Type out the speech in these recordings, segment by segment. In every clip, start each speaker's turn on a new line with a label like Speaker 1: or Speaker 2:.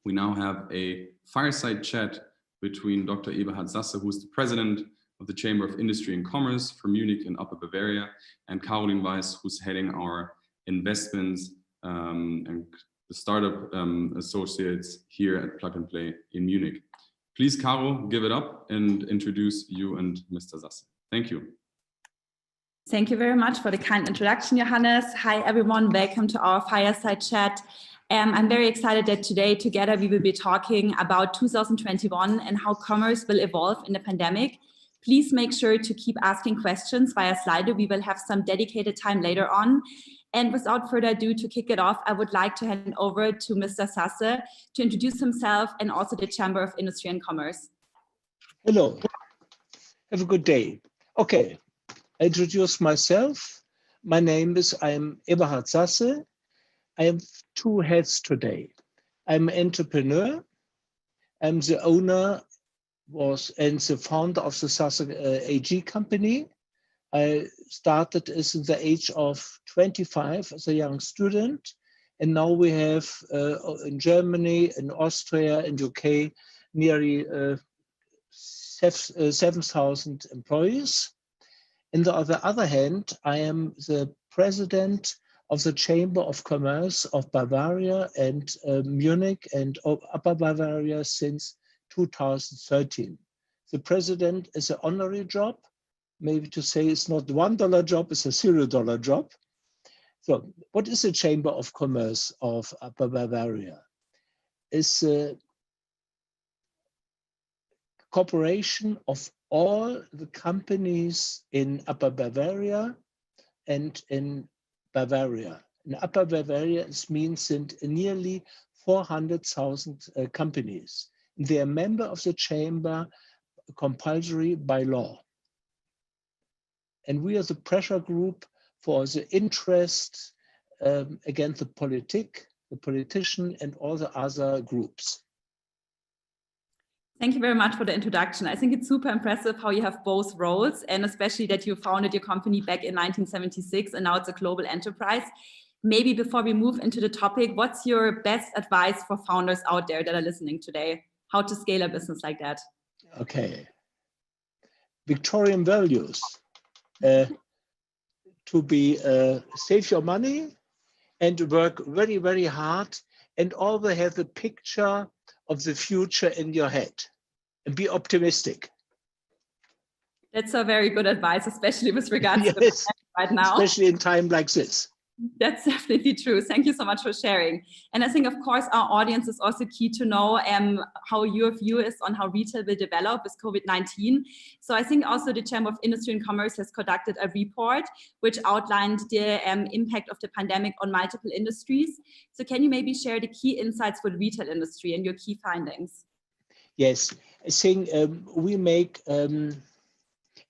Speaker 1: we now have a fireside chat between Dr. Eberhard Sasse, who is the president of the Chamber of Industry and Commerce for Munich and Upper Bavaria, and Carolin Wais, who's heading our investments and the startup associates here at Plug and Play in Munich. Please, Caro, give it up and introduce you and Mr. Sasse. Thank you.
Speaker 2: Thank you very much for the kind introduction, Johannes. Hi, everyone. Welcome to our fireside chat. I'm very excited that today together we will be talking about 2021 and how commerce will evolve in the pandemic. Please make sure to keep asking questions via Slido. We will have some dedicated time later on. And without further ado, to kick it off, I would like to hand over to Mr. Sasse to introduce himself and also the Chamber of Industry and Commerce.
Speaker 3: Hello, have a good day. Okay, I introduce myself. My name is, I'm Eberhard Sasse. I have two hats today. I'm an entrepreneur. I'm the owner and the founder of the Sasse AG company. I started at the age of 25 as a young student, and now we have in Germany, in Austria, in UK, nearly 7,000 employees. On the other hand, I am the president of the Chamber of Commerce of Bavaria and Munich and Upper Bavaria since 2013. The president is an honorary job. Maybe to say it's not $1 job, it's a $0 job. So what is the Chamber of Commerce of Upper Bavaria? It's a corporation of all the companies in Upper Bavaria and in Bavaria. In Upper Bavaria, it means nearly 400,000 companies. They are member of the chamber compulsory by law. And we are the pressure group for the interest against the politician and all the other groups.
Speaker 2: Thank you very much for the introduction. I think it's super impressive how you have both roles, and especially that you founded your company back in 1976 and now it's a global enterprise. Maybe before we move into the topic, what's your best advice for founders out there that are listening today? How to scale a business like that?
Speaker 3: Okay. Victorian values. To be save your money and work very, very hard and always have the picture of the future in your head and be optimistic.
Speaker 2: That's a very good advice, especially with regards to right now.
Speaker 3: Especially in time like this.
Speaker 2: That's definitely true. Thank you so much for sharing. And I think, of course, our audience is also key to know how your view is on how retail will develop with COVID-19. So I think also the Chamber of Industry and Commerce has conducted a report which outlined the impact of the pandemic on multiple industries. So can you maybe share the key insights for the retail industry and your key findings?
Speaker 3: Yes, I think we make a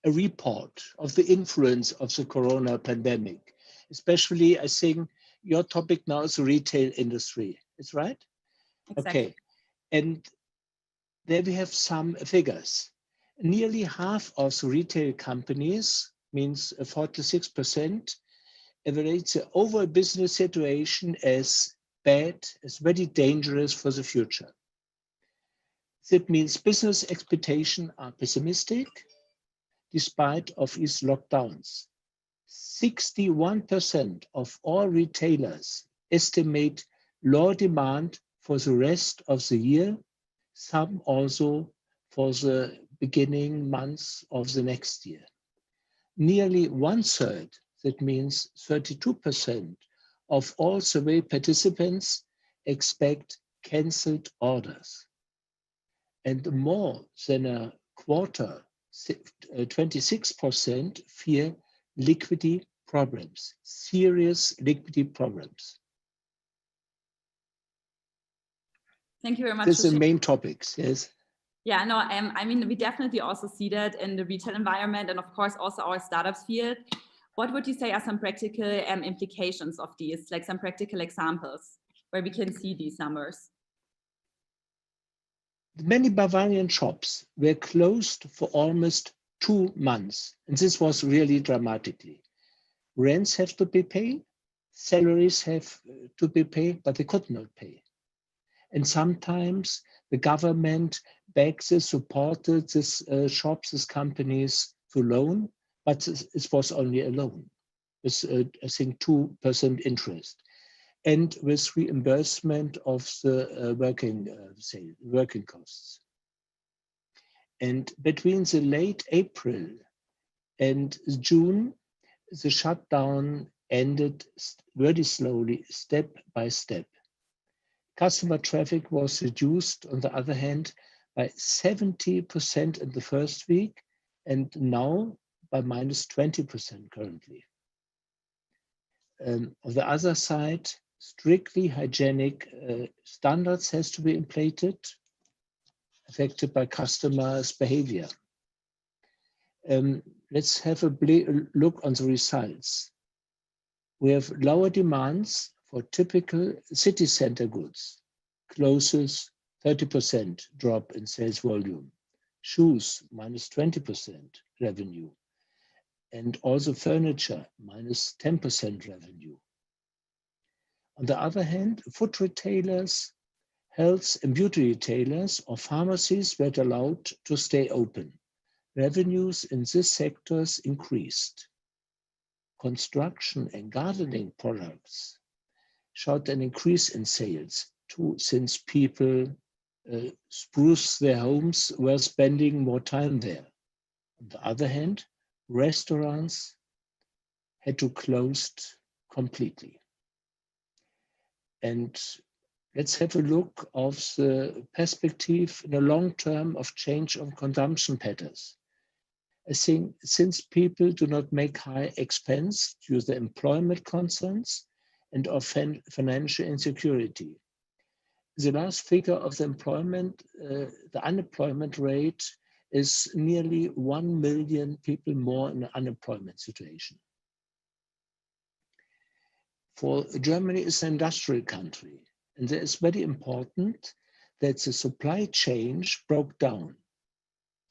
Speaker 3: report of the influence of the corona pandemic. Especially, I think your topic now is the retail industry. Is right?
Speaker 2: Exactly.
Speaker 3: Okay. And there we have some figures. Nearly half of the retail companies, means 46%, evaluate the overall business situation as bad, as very dangerous for the future. That means business expectations are pessimistic despite of these lockdowns. 61% of all retailers estimate low demand for the rest of the year, some also for the beginning months of the next year. Nearly 1/3, that means 32% of all survey participants expect cancelled orders. And more than a quarter, 26% fear liquidity problems, serious liquidity problems.
Speaker 2: Thank you very much.
Speaker 3: These are the main topics, yes.
Speaker 2: Yeah, no, I mean, we definitely also see that in the retail environment and of course also our startups field. What would you say are some practical implications of these, like some practical examples where we can see these numbers?
Speaker 3: Many Bavarian shops were closed for almost 2 months, and this was really dramatically. Rents have to be paid, salaries have to be paid, but they could not pay. And sometimes the government backs it, supported these shops, these companies to loan, but it was only a loan with, I think, 2% interest, and with reimbursement of the working costs. And between the late April and June, the shutdown ended very slowly, step by step. Customer traffic was reduced, on the other hand, by 70% in the first week, and now by minus 20% currently. On the other side, strictly hygienic standards has to be implemented, affected by customers' behavior. Let's have a look on the results. We have lower demands for typical city center goods, clothes, 30% drop in sales volume, shoes, minus 20% revenue, and also furniture, minus 10% revenue. On the other hand, food retailers, health and beauty retailers or pharmacies were allowed to stay open. Revenues in these sectors increased. Construction and gardening products showed an increase in sales too, since people spruce their homes while spending more time there. On the other hand, restaurants had to close completely. And let's have a look of the perspective in the long term of change of consumption patterns. I think since people do not make high expense due to the employment concerns and of financial insecurity. The last figure of the employment, the unemployment rate is nearly 1 million people more in an unemployment situation. For Germany is an industrial country, and it is very important that the supply chain broke down.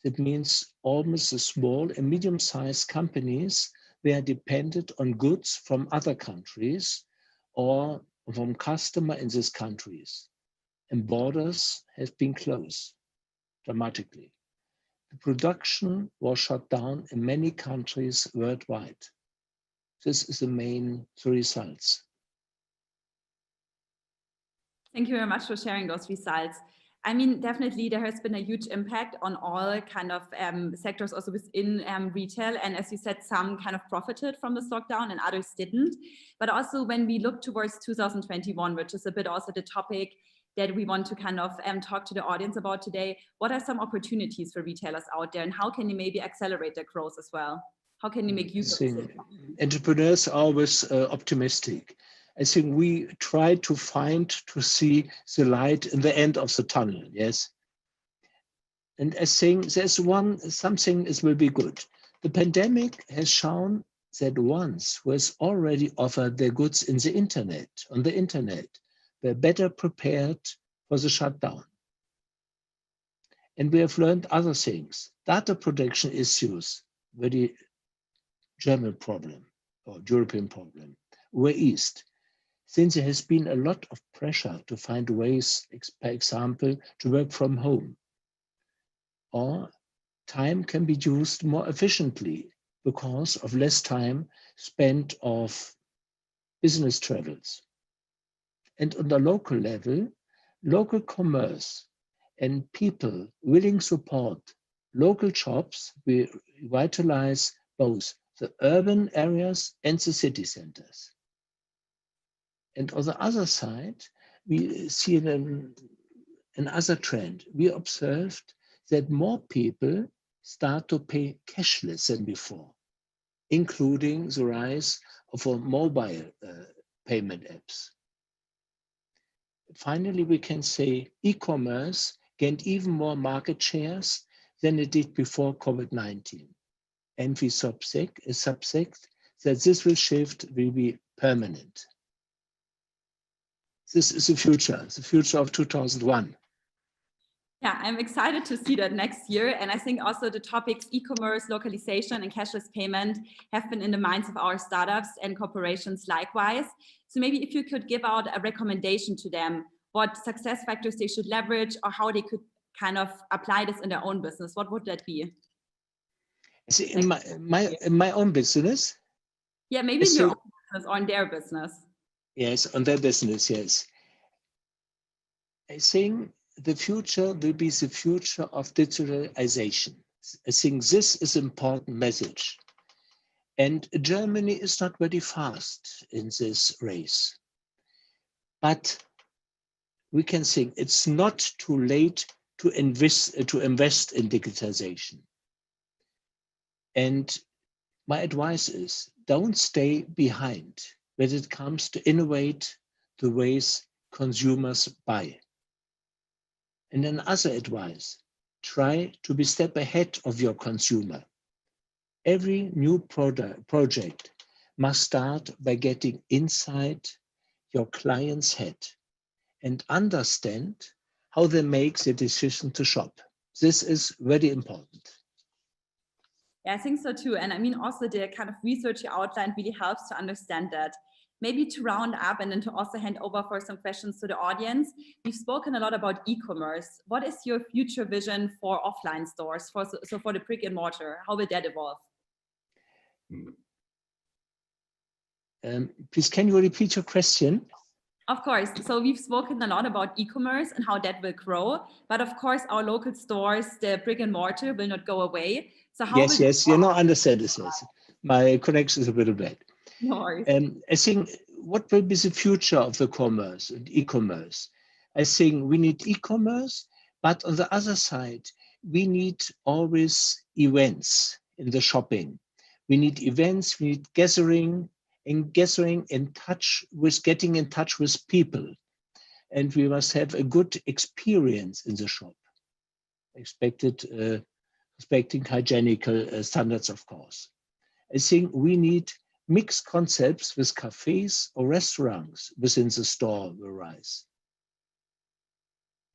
Speaker 3: That means almost the small and medium-sized companies were dependent on goods from other countries or from customers in these countries, and borders have been closed dramatically. The production was shut down in many countries worldwide. This is the main results.
Speaker 2: Thank you very much for sharing those results. I mean, definitely there has been a huge impact on all kind of sectors also within retail. And as you said, some kind of profited from this lockdown and others didn't. But also when we look towards 2021, which is a bit also the topic that we want to kind of talk to the audience about today, what are some opportunities for retailers out there and how can you maybe accelerate their growth as well? How can you make use of it?
Speaker 3: Entrepreneurs are always optimistic. I think we try to see the light in the end of the tunnel, yes? And I think there's something that will be good. The pandemic has shown that ones who has already offered their goods on the internet, were better prepared for the shutdown. And we have learned other things. Data protection issues, very German problem or European problem, were eased. Since there has been a lot of pressure to find ways, for example, to work from home, or time can be used more efficiently because of less time spent of business travels. And on the local level, local commerce and people willing support local shops will revitalize both the urban areas and the city centers. And on the other side, we see another trend. We observed that more people start to pay cashless than before, including the rise of mobile payment apps. Finally, we can say e-commerce gained even more market shares than it did before COVID-19. And we subject that this shift will be permanent. This is the future of 2001.
Speaker 2: Yeah, I'm excited to see that next year. And I think also the topics e-commerce, localization, and cashless payment have been in the minds of our startups and corporations likewise. So maybe if you could give out a recommendation to them, what success factors they should leverage, or how they could kind of apply this in their own business, what would that be?
Speaker 3: See, in my own business?
Speaker 2: Yeah, maybe in your own business or in their business.
Speaker 3: Yes, on their business, yes. I think the future will be the future of digitalization. I think this is an important message. And Germany is not very fast in this race. But we can think it's not too late to invest in digitization. And my advice is, don't stay behind when it comes to innovate the ways consumers buy. And another advice, try to be a step ahead of your consumer. Every new project must start by getting inside your client's head and understand how they make the decision to shop. This is very important.
Speaker 2: Yeah, I think so too. And I mean, also the kind of research you outlined really helps to understand that. Maybe to round up and then to also hand over for some questions to the audience, we've spoken a lot about e-commerce. What is your future vision for offline stores, for the brick and mortar? How will that evolve?
Speaker 3: Please, can you repeat your question?
Speaker 2: Of course. So we've spoken a lot about e-commerce and how that will grow. But of course, our local stores, the brick and mortar, will not go away. So how
Speaker 3: Yes, you know, understand this. Yes. My connection is a little bad.
Speaker 2: No worries.
Speaker 3: I think what will be the future of the commerce and e-commerce? I think we need e-commerce, but on the other side, we need always events in the shopping. We need events, we need getting in touch with people. And we must have a good experience in the shop. Respecting hygienical standards, of course. I think we need mixed concepts with cafes or restaurants within the store will rise.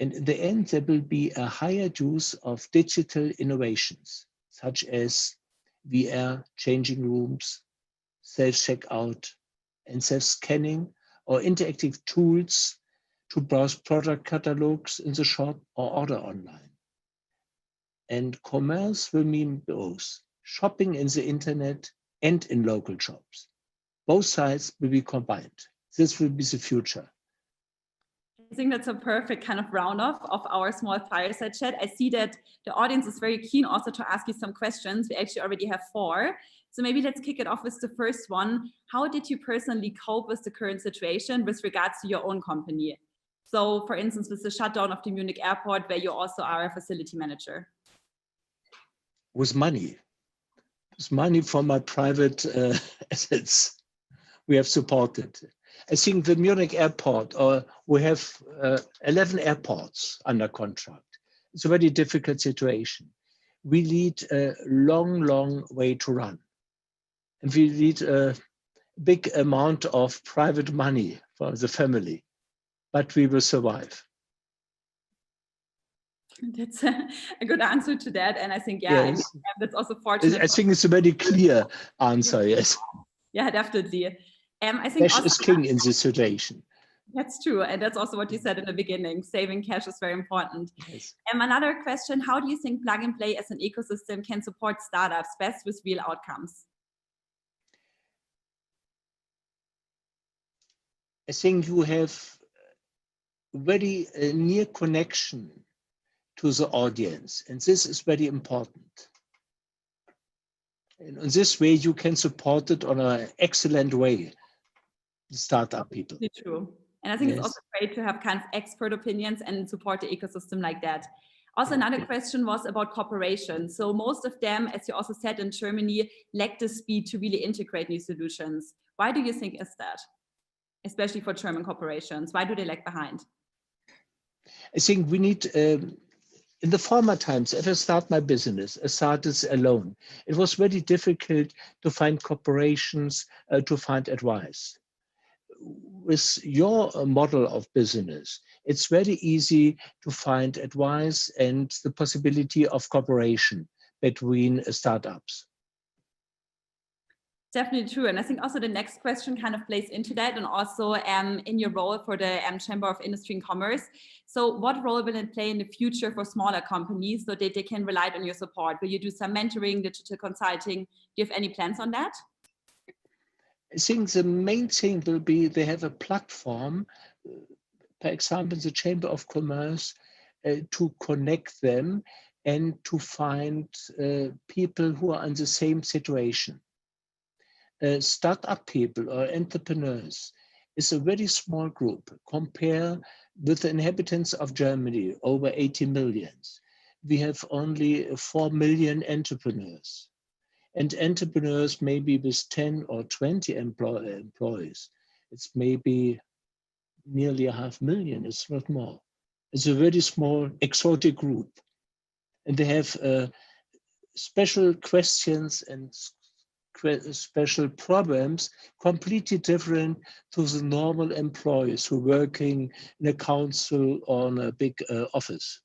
Speaker 3: And in the end, there will be a higher use of digital innovations, such as VR changing rooms, self-checkout, and self-scanning, or interactive tools to browse product catalogs in the shop or order online. And commerce will mean both shopping in the internet and in local shops. Both sides will be combined. This will be the future.
Speaker 2: I think that's a perfect kind of round-off of our small fireside chat. I see that the audience is very keen also to ask you some questions. We actually already have 4. So maybe let's kick it off with the first one. How did you personally cope with the current situation with regards to your own company? So for instance, with the shutdown of the Munich airport, where you also are a facility manager.
Speaker 3: With money. With money from my private assets we have supported. I think the Munich airport, we have 11 airports under contract. It's a very difficult situation. We need a long way to run. And we need a big amount of private money for the family, but we will survive.
Speaker 2: That's a good answer to that. And I think, yeah, yes. That's also fortunate.
Speaker 3: I think it's a very clear answer, yes.
Speaker 2: Yeah, definitely. I think
Speaker 3: cash is king in this situation.
Speaker 2: That's true. And that's also what you said in the beginning. Saving cash is very important.
Speaker 3: Yes.
Speaker 2: Another question, how do you think plug and play as an ecosystem can support startups best with real outcomes?
Speaker 3: I think you have very near connection to the audience. And this is very important. And in this way, you can support it on an excellent way. Startup people.
Speaker 2: True. And I think it's also great to have kind of expert opinions and support the ecosystem like that. Also, another question was about corporations. So most of them, as you also said, in Germany, lack the speed to really integrate new solutions. Why do you think is that? Especially for German corporations, why do they lag behind?
Speaker 3: I think we need, in the former times, if I start my business, I started alone. It was very difficult to find corporations, to find advice. With your model of business, it's very easy to find advice and the possibility of cooperation between startups.
Speaker 2: Definitely true. And I think also the next question kind of plays into that, and also in your role for the Chamber of Industry and Commerce. So what role will it play in the future for smaller companies so that they can rely on your support? Will you do some mentoring, digital consulting? Do you have any plans on that?
Speaker 3: I think the main thing will be they have a platform, for example, the Chamber of Commerce, to connect them and to find people who are in the same situation. Startup people or entrepreneurs is a very small group. Compare with the inhabitants of Germany, over 80 million. We have only 4 million entrepreneurs. And entrepreneurs maybe with 10 or 20 employees. It's maybe nearly 500,000, it's not more. It's a very small, exotic group. And they have special questions and special problems completely different to the normal employees who are working in a council or in a big office.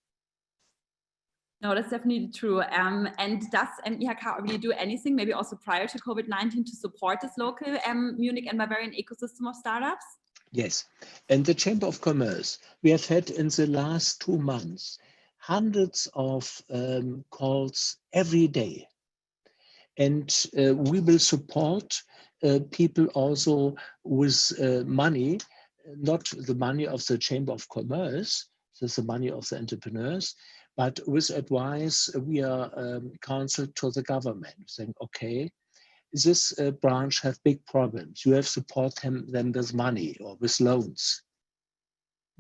Speaker 2: No, that's definitely true. And does IHK already do anything, maybe also prior to COVID-19, to support this local Munich and Bavarian ecosystem of startups?
Speaker 3: Yes, and the Chamber of Commerce, we have had in the last 2 months hundreds of calls every day. And we will support people also with money, not the money of the Chamber of Commerce, that's the money of the entrepreneurs, but with advice, we are counseled to the government, saying, okay, this branch have big problems. You have support them with money or with loans.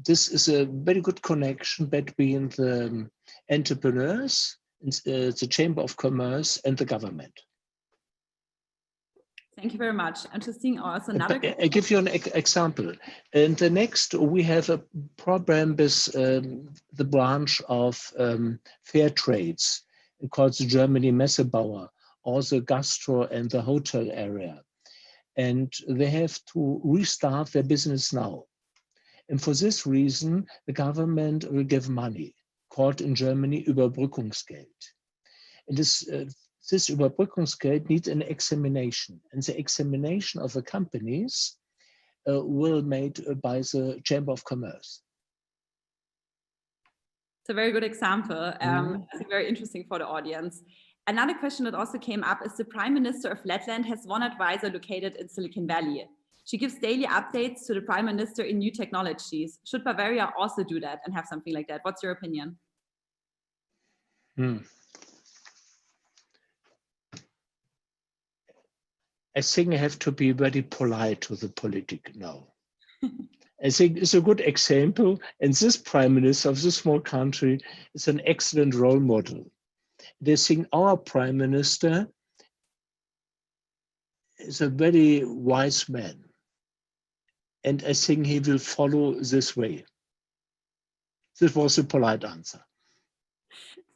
Speaker 3: This is a very good connection between the entrepreneurs, the Chamber of Commerce and the government.
Speaker 2: Thank you very much. Interesting. Also, another.
Speaker 3: I give you an example. In the next, we have a program with the branch of fair trades, called the Germany Messebauer, also gastro and the hotel area. And they have to restart their business now. And for this reason, the government will give money, called in Germany Überbrückungsgeld. And this Überbrückungsgeld needs an examination, and the examination of the companies will be made by the Chamber of Commerce.
Speaker 2: It's a very good example. I think very interesting for the audience. Another question that also came up is the Prime Minister of Letland has one advisor located in Silicon Valley. She gives daily updates to the Prime Minister in new technologies. Should Bavaria also do that and have something like that? What's your opinion?
Speaker 3: I think I have to be very polite to the politic now. I think it's a good example, and this Prime Minister of this small country is an excellent role model. They think our Prime Minister is a very wise man, and I think he will follow this way. This was a polite answer.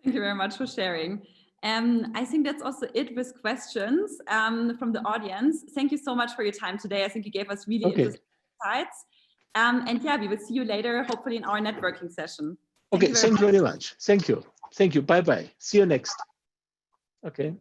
Speaker 2: Thank you very much for sharing. I think that's also it with questions from the audience. Thank you so much for your time today. I think you gave us really interesting insights. And yeah, we will see you later, hopefully in our networking session.
Speaker 3: Thank you very much. Thank you. Thank you. Bye-bye. See you next. Okay.